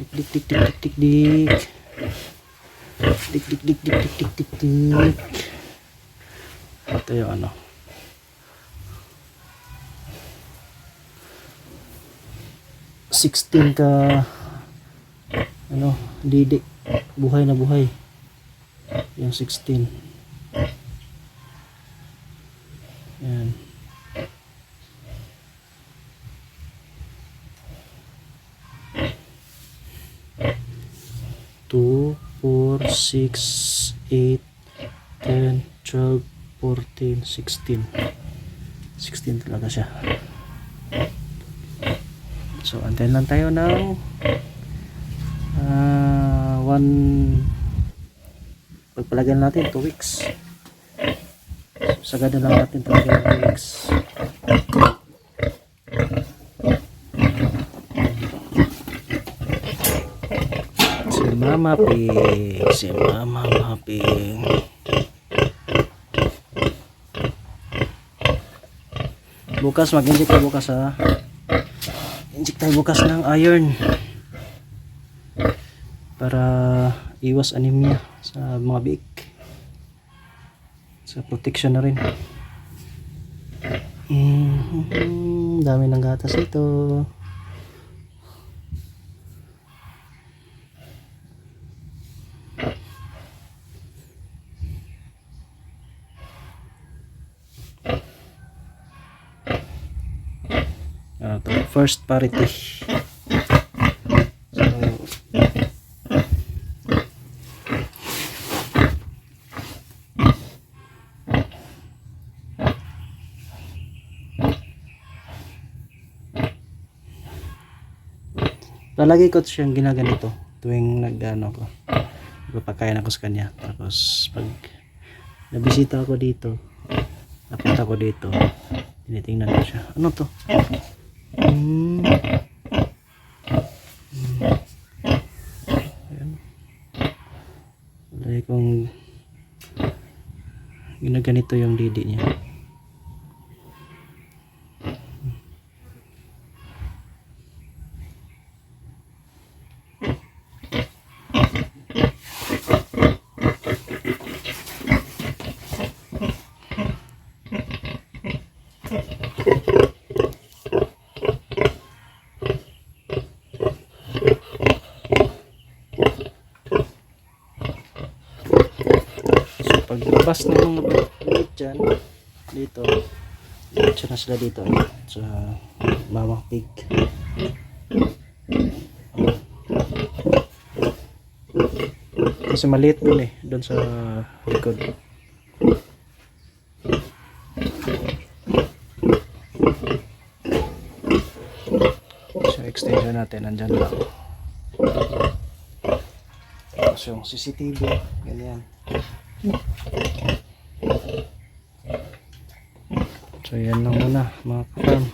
Dik dik dik dik dik dik dik. Dik dik dik dik dik dik dik dik. Ito yung ano. Sixteen ka ano, didik. Buhay na buhay. Yung 16. Yan. Two, 4, 6, 8, 10, 12, 14, 16. 16 talaga siya. So, antayin lang tayo ng pagpalagyan natin 2 weeks. Sagada lang natin talaga yung 2 weeks. Si Mama Pig. Bukas mag-inject tayo bukas ha. Inject tayo bukas ng iron para iwas anemia sa mga biik, sa protection na rin. Dami ng gatas ito. First parity. Lalagay ko siyang ginaganito tuwing nag-ano ko. Nagpapakain ako sa kanya. Tapos pag nabisita ako dito, napunta ko dito, tinitingnan ko siya. Ano to? Ayan. Lalagay kong ginaganito yung didi niya. Paglabas ng mga bait dyan, dito, diretso na sila dito sa mama pig. Kasi maliit dun eh, dun sa likod. So extension natin, nandyan lang. Tapos yung CCTV, ganyan. So yan lang muna mga ka-farm.